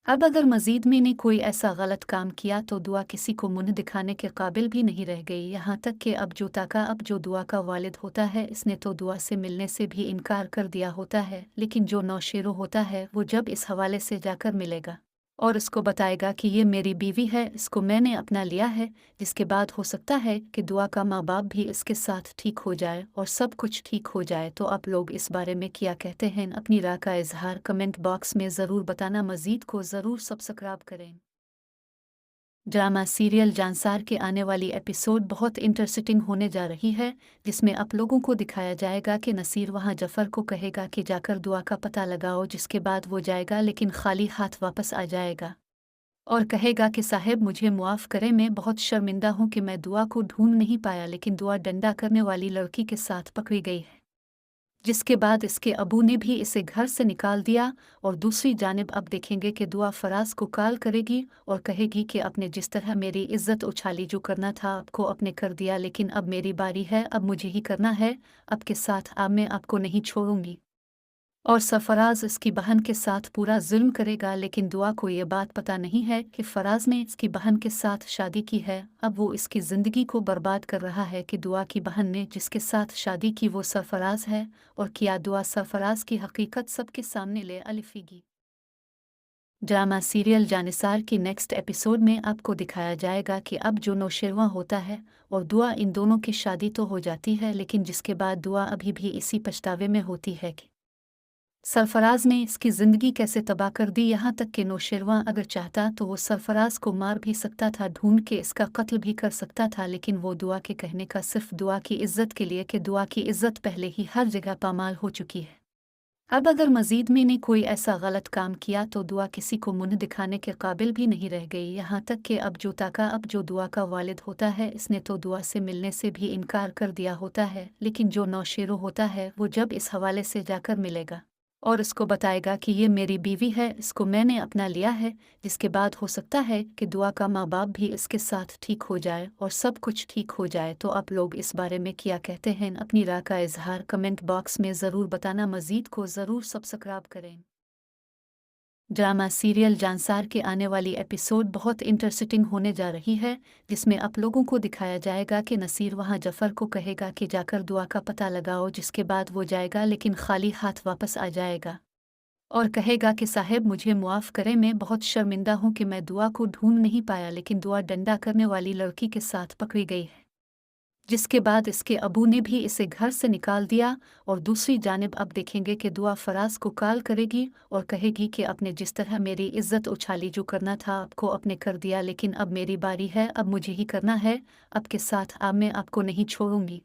अब अगर मज़ीद मैंने कोई ऐसा गलत काम किया तो दुआ किसी को मुँह दिखाने के काबिल भी नहीं रह गई, यहाँ तक कि अब जो दुआ का वालिद होता है इसने तो दुआ से मिलने से भी इनकार कर दिया होता है, लेकिन जो नौशेरो होता है वो जब इस हवाले से जाकर मिलेगा और उसको बताएगा कि ये मेरी बीवी है, इसको मैंने अपना लिया है, जिसके बाद हो सकता है कि दुआ का माँ बाप भी इसके साथ ठीक हो जाए और सब कुछ ठीक हो जाए। तो आप लोग इस बारे में क्या कहते हैं? अपनी राय का इजहार कमेंट बॉक्स में ज़रूर बताना। मज़ीद को ज़रूर सब्सक्राइब करें। ड्रामा सीरियल जानसार के आने वाली एपिसोड बहुत इंटरेस्टिंग होने जा रही है, जिसमें आप लोगों को दिखाया जाएगा कि नसीर वहां जफ़र को कहेगा कि जाकर दुआ का पता लगाओ, जिसके बाद वो जाएगा लेकिन खाली हाथ वापस आ जाएगा और कहेगा कि साहब मुझे मुआफ़ करें, मैं बहुत शर्मिंदा हूँ कि मैं दुआ को ढूंढ नहीं पाया, लेकिन दुआ डंडा करने वाली लड़की के साथ पकड़ी गई है। जिसके बाद इसके अबू ने भी इसे घर से निकाल दिया और दूसरी जानिब अब देखेंगे कि दुआ फराज को कॉल करेगी और कहेगी कि आपने जिस तरह मेरी इज्जत उछाली, जो करना था आपको आपने कर दिया, लेकिन अब मेरी बारी है, अब मुझे ही करना है, आपके साथ अब मैं आपको नहीं छोड़ूंगी। और सरफराज इसकी बहन के साथ पूरा जुल्म करेगा, लेकिन दुआ को ये बात पता नहीं है कि फराज ने इसकी बहन के साथ शादी की है। अब वो इसकी ज़िंदगी को बर्बाद कर रहा है कि दुआ की बहन ने जिसके साथ शादी की वो सरफराज है, और क्या दुआ सरफराज की हकीकत सबके सामने ले अलिफेगी। ड्रामा सीरियल जानिसार की नेक्स्ट एपिसोड में आपको दिखाया जाएगा कि अब जो नौशेरवा होता है और दुआ, इन दोनों की शादी तो हो जाती है, लेकिन जिसके बाद दुआ अभी भी इसी पछतावे में होती है कि सरफराज ने इसकी ज़िंदगी कैसे तबाह कर दी। यहाँ तक कि नौशेरवा अगर चाहता तो वो सरफराज को मार भी सकता था, ढूंढ के इसका कत्ल भी कर सकता था, लेकिन वो दुआ के कहने का सिर्फ दुआ की इज्जत के लिए कि दुआ की इज्जत पहले ही हर जगह पामाल हो चुकी है। अब अगर मज़ीद मैंने कोई ऐसा गलत काम किया तो दुआ किसी को मुँह दिखाने के काबिल भी नहीं रह गई, यहाँ तक कि अब जो दुआ का वालिद होता है इसने तो दुआ से मिलने से भी इनकार कर दिया होता है, लेकिन जो नौशेरो होता है वो जब इस हवाले से जाकर मिलेगा और इसको बताएगा कि ये मेरी बीवी है, इसको मैंने अपना लिया है, जिसके बाद हो सकता है कि दुआ का माँ बाप भी इसके साथ ठीक हो जाए और सब कुछ ठीक हो जाए। तो आप लोग इस बारे में क्या कहते हैं? अपनी राय का इजहार कमेंट बॉक्स में ज़रूर बताना। मज़ीद को ज़रूर सब्सक्राइब करें। ड्रामा सीरियल जानसार के आने वाली एपिसोड बहुत इंटरेस्टिंग होने जा रही है, जिसमें आप लोगों को दिखाया जाएगा कि नसीर वहां जफ़र को कहेगा कि जाकर दुआ का पता लगाओ, जिसके बाद वो जाएगा लेकिन खाली हाथ वापस आ जाएगा और कहेगा कि साहब मुझे मुआफ़ करें, मैं बहुत शर्मिंदा हूँ कि मैं दुआ को ढूंढ नहीं पाया, लेकिन दुआ डंडा करने वाली लड़की के साथ पकड़ी गई है। जिसके बाद इसके अबू ने भी इसे घर से निकाल दिया। और दूसरी जानिब अब देखेंगे कि दुआ फराज को कॉल करेगी और कहेगी कि आपने जिस तरह मेरी इज्जत उछाली, जो करना था आपको आपने कर दिया, लेकिन अब मेरी बारी है, अब मुझे ही करना है, आपके साथ अब मैं आपको नहीं छोड़ूंगी।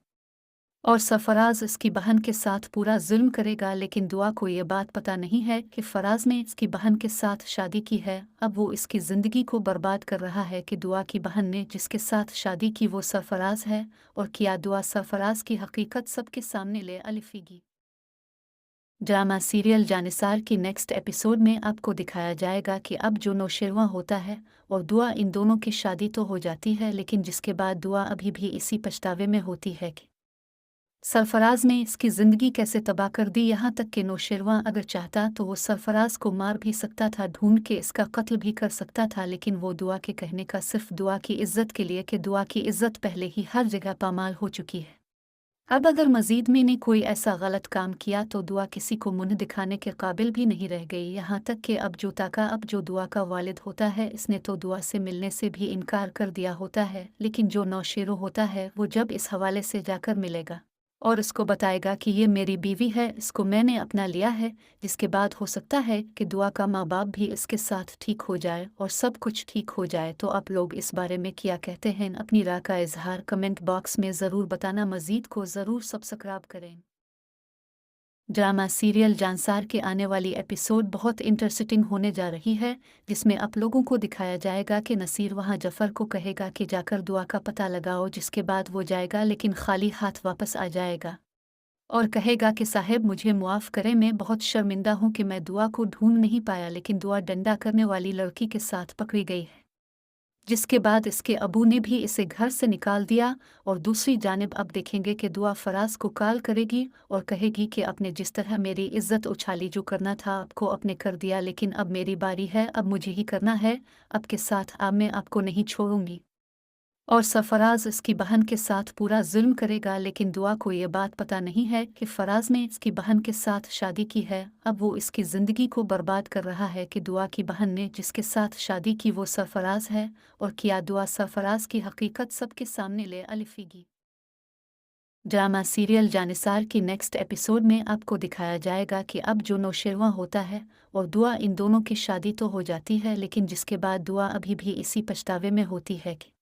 और सरफराज इसकी बहन के साथ पूरा जुल्म करेगा, लेकिन दुआ को ये बात पता नहीं है कि फराज ने इसकी बहन के साथ शादी की है। अब वो इसकी ज़िंदगी को बर्बाद कर रहा है कि दुआ की बहन ने जिसके साथ शादी की वो सरफराज है, और क्या दुआ सरफराज की हकीकत सबके सामने ले अलिफेगी। ड्रामा सीरियल जानिसार की नेक्स्ट एपिसोड में आपको दिखाया जाएगा कि अब जो नौशेरवा होता है और दुआ, इन दोनों की शादी तो हो जाती है, लेकिन जिसके बाद दुआ अभी भी इसी पछतावे में होती है कि सरफराज ने इसकी ज़िंदगी कैसे तबाह कर दी। यहाँ तक कि नौशेरवा अगर चाहता तो वो सरफराज को मार भी सकता था, ढूंढ के इसका कत्ल भी कर सकता था, लेकिन वो दुआ के कहने का सिर्फ दुआ की इज्जत के लिए कि दुआ की इज्जत पहले ही हर जगह पामाल हो चुकी है। अब अगर मजीद मैंने कोई ऐसा गलत काम किया तो दुआ किसी को मुंह दिखाने के काबिल भी नहीं रह गई। यहाँ तक कि अब जो दुआ का वालिद होता है, इसने तो दुआ से मिलने से भी इनकार कर दिया होता है, लेकिन जो नौशेरो होता है वो जब इस हवाले से जाकर मिलेगा और इसको बताएगा कि ये मेरी बीवी है, इसको मैंने अपना लिया है, जिसके बाद हो सकता है कि दुआ का माँ बाप भी इसके साथ ठीक हो जाए और सब कुछ ठीक हो जाए। तो आप लोग इस बारे में क्या कहते हैं? अपनी राय का इजहार कमेंट बॉक्स में ज़रूर बताना। मज़ीद को ज़रूर सब्सक्राइब करें। ड्रामा सीरियल जानसार के आने वाली एपिसोड बहुत इंटरेस्टिंग होने जा रही है, जिसमें आप लोगों को दिखाया जाएगा कि नसीर वहां जफ़र को कहेगा कि जाकर दुआ का पता लगाओ, जिसके बाद वो जाएगा लेकिन खाली हाथ वापस आ जाएगा और कहेगा कि साहब मुझे मुआफ़ करें, मैं बहुत शर्मिंदा हूँ कि मैं दुआ को ढूंढ नहीं पाया, लेकिन दुआ डंडा करने वाली लड़की के साथ पकड़ी गई है। जिसके बाद इसके अबू ने भी इसे घर से निकाल दिया। और दूसरी जानिब अब देखेंगे कि दुआ फराज को कॉल करेगी और कहेगी कि आपने जिस तरह मेरी इज्जत उछाली, जो करना था आपको आपने कर दिया, लेकिन अब मेरी बारी है, अब मुझे ही करना है, आपके साथ अब मैं आपको नहीं छोड़ूंगी। और सरफराज इसकी बहन के साथ पूरा जुल्म करेगा, लेकिन दुआ को ये बात पता नहीं है कि फराज ने इसकी बहन के साथ शादी की है। अब वो इसकी ज़िंदगी को बर्बाद कर रहा है कि दुआ की बहन ने जिसके साथ शादी की वो सरफराज है, और क्या दुआ सरफराज की हकीकत सबके सामने ले अलिफेगी। ड्रामा सीरियल जानिसार की नेक्स्ट एपिसोड में आपको दिखाया जाएगा कि अब जो नौशेरवा होता है और दुआ, इन दोनों की शादी तो हो जाती है, लेकिन जिसके बाद दुआ अभी भी इसी पछतावे में होती है कि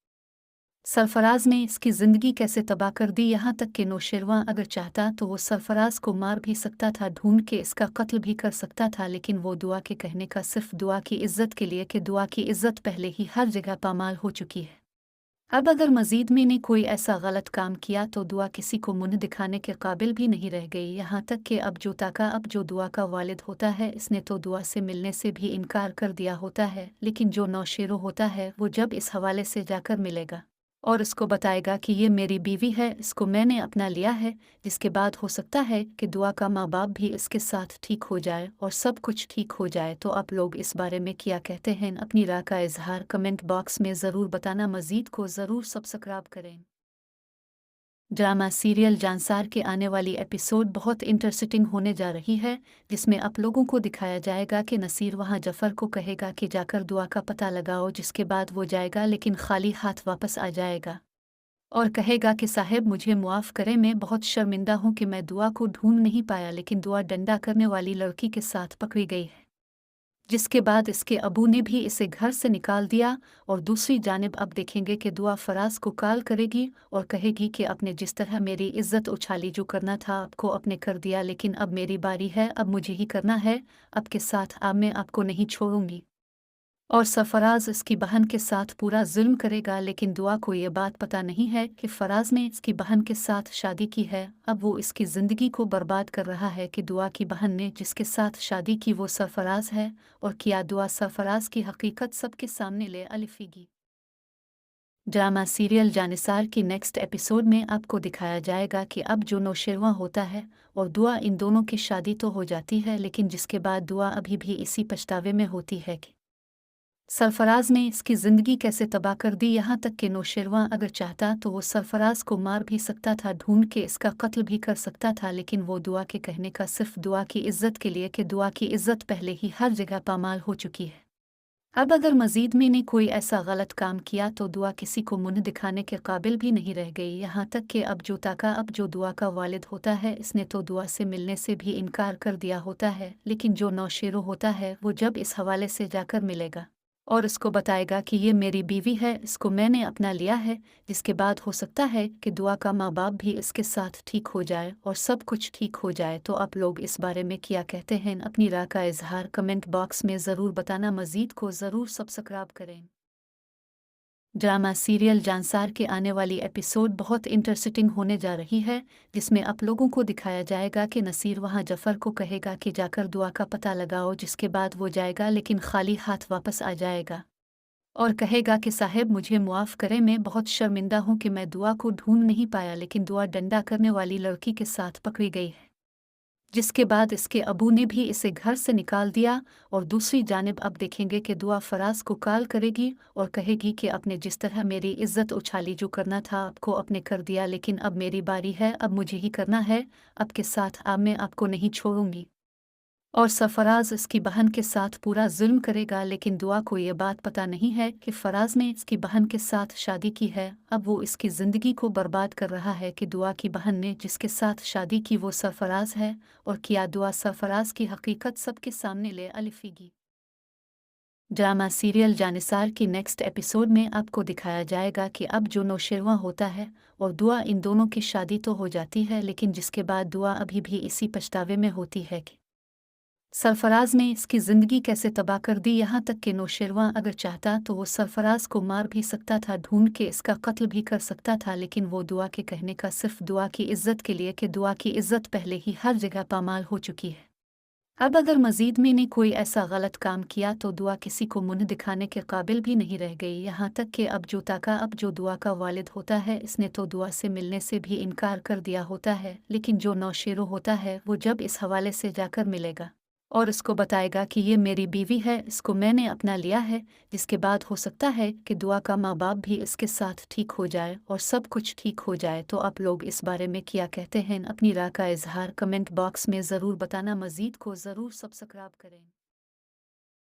सरफराज ने इसकी ज़िंदगी कैसे तबाह कर दी। यहाँ तक कि नौशेरवा अगर चाहता तो वो सरफराज को मार भी सकता था, ढूंढ के इसका कत्ल भी कर सकता था, लेकिन वो दुआ के कहने का सिर्फ दुआ की इज्जत के लिए कि दुआ की इज्जत पहले ही हर जगह पामाल हो चुकी है। अब अगर मजीद मैंने कोई ऐसा गलत काम किया तो दुआ किसी को मुंह दिखाने के काबिल भी नहीं रह गई। यहाँ तक कि अब जो दुआ का वालिद होता है, इसने तो दुआ से मिलने से भी इनकार कर दिया होता है, लेकिन जो नौशेरो होता है वो जब इस हवाले से जाकर मिलेगा और इसको बताएगा कि ये मेरी बीवी है, इसको मैंने अपना लिया है, जिसके बाद हो सकता है कि दुआ का माँ बाप भी इसके साथ ठीक हो जाए और सब कुछ ठीक हो जाए। तो आप लोग इस बारे में क्या कहते हैं? अपनी राय का इजहार कमेंट बॉक्स में ज़रूर बताना। मज़ीद को ज़रूर सब्सक्राइब करें। ड्रामा सीरियल जानसार के आने वाली एपिसोड बहुत इंटरेस्टिंग होने जा रही है, जिसमें आप लोगों को दिखाया जाएगा कि नसीर वहां जफ़र को कहेगा कि जाकर दुआ का पता लगाओ, जिसके बाद वो जाएगा लेकिन खाली हाथ वापस आ जाएगा और कहेगा कि साहब मुझे मुआफ़ करें, मैं बहुत शर्मिंदा हूँ कि मैं दुआ को ढूंढ नहीं पाया, लेकिन दुआ डंडा करने वाली लड़की के साथ पकड़ी गई है। जिसके बाद इसके अबू ने भी इसे घर से निकाल दिया। और दूसरी जानिब अब देखेंगे कि दुआ फराज को कॉल करेगी और कहेगी कि आपने जिस तरह मेरी इज्जत उछाली, जो करना था आपको आपने कर दिया, लेकिन अब मेरी बारी है, अब मुझे ही करना है, आपके साथ अब मैं आपको नहीं छोड़ूंगी। और सरफराज इसकी बहन के साथ पूरा जुल्म करेगा, लेकिन दुआ को ये बात पता नहीं है कि फराज ने इसकी बहन के साथ शादी की है। अब वो इसकी ज़िंदगी को बर्बाद कर रहा है कि दुआ की बहन ने जिसके साथ शादी की वो सरफराज है, और क्या दुआ सरफराज की हकीकत सबके सामने ले अलिफेगी। ड्रामा सीरियल जानिसार की नेक्स्ट एपिसोड में आपको दिखाया जाएगा कि अब जो नौशेरवा होता है और दुआ, इन दोनों की शादी तो हो जाती है, लेकिन जिसके बाद दुआ अभी भी इसी पछतावे में होती है कि सरफराज ने इसकी ज़िंदगी कैसे तबाह कर दी। यहाँ तक कि नौशेरवा अगर चाहता तो वो सरफराज को मार भी सकता था, ढूंढ के इसका कत्ल भी कर सकता था, लेकिन वो दुआ के कहने का सिर्फ दुआ की इज्जत के लिए कि दुआ की इज्जत पहले ही हर जगह पामाल हो चुकी है। अब अगर मज़ीद मैंने कोई ऐसा गलत काम किया तो दुआ किसी को मुँह दिखाने के काबिल भी नहीं रह गई, यहाँ तक कि अब जो दुआ का वालिद होता है इसने तो दुआ से मिलने से भी इनकार कर दिया होता है, लेकिन जो नौशेरो होता है वो जब इस हवाले से जाकर मिलेगा और इसको बताएगा कि ये मेरी बीवी है, इसको मैंने अपना लिया है, जिसके बाद हो सकता है कि दुआ का माँ बाप भी इसके साथ ठीक हो जाए और सब कुछ ठीक हो जाए। तो आप लोग इस बारे में क्या कहते हैं? अपनी राय का इजहार कमेंट बॉक्स में ज़रूर बताना। मज़ीद को ज़रूर सब्सक्राइब करें। ड्रामा सीरियल जानसार के आने वाली एपिसोड बहुत इंटरेस्टिंग होने जा रही है, जिसमें आप लोगों को दिखाया जाएगा कि नसीर वहां जफ़र को कहेगा कि जाकर दुआ का पता लगाओ, जिसके बाद वो जाएगा लेकिन खाली हाथ वापस आ जाएगा और कहेगा कि साहब मुझे मुआफ़ करें, मैं बहुत शर्मिंदा हूँ कि मैं दुआ को ढूंढ नहीं पाया, लेकिन दुआ डंडा करने वाली लड़की के साथ पकड़ी गई है। जिसके बाद इसके अबू ने भी इसे घर से निकाल दिया और दूसरी जानिब अब देखेंगे कि दुआ फराज को कॉल करेगी और कहेगी कि आपने जिस तरह मेरी इज्जत उछाली, जो करना था आपको आपने कर दिया, लेकिन अब मेरी बारी है, अब मुझे ही करना है, आपके साथ अब मैं आपको नहीं छोड़ूंगी। और सरफराज इसकी बहन के साथ पूरा जुल्म करेगा, लेकिन दुआ को ये बात पता नहीं है कि फराज ने इसकी बहन के साथ शादी की है। अब वो इसकी ज़िंदगी को बर्बाद कर रहा है कि दुआ की बहन ने जिसके साथ शादी की वो सरफराज है, और क्या दुआ सरफराज की हकीकत सबके सामने ले अलिफेगी। ड्रामा सीरियल जानिसार की नेक्स्ट एपिसोड में आपको दिखाया जाएगा कि अब जो नौशेरवा होता है और दुआ, इन दोनों की शादी तो हो जाती है, लेकिन जिसके बाद दुआ अभी भी इसी पछतावे में होती है कि सरफराज ने इसकी ज़िंदगी कैसे तबाह कर दी। यहाँ तक कि नौशेरवा अगर चाहता तो वो सरफराज को मार भी सकता था, ढूंढ के इसका कत्ल भी कर सकता था, लेकिन वो दुआ के कहने का सिर्फ दुआ की इज्जत के लिए, कि दुआ की इज्जत पहले ही हर जगह पामाल हो चुकी है। अब अगर मज़ीद मैंने कोई ऐसा गलत काम किया तो दुआ किसी को मुँह दिखाने के काबिल भी नहीं रह गई, यहाँ तक कि अब जो दुआ का वालिद होता है इसने तो दुआ से मिलने से भी इनकार कर दिया होता है, लेकिन जो नौशेरो होता है वो जब इस हवाले से जाकर मिलेगा और इसको बताएगा कि ये मेरी बीवी है, इसको मैंने अपना लिया है, जिसके बाद हो सकता है कि दुआ का माँ बाप भी इसके साथ ठीक हो जाए और सब कुछ ठीक हो जाए। तो आप लोग इस बारे में क्या कहते हैं? अपनी राय का इजहार कमेंट बॉक्स में ज़रूर बताना। मज़ीद को ज़रूर सब्सक्राइब करें।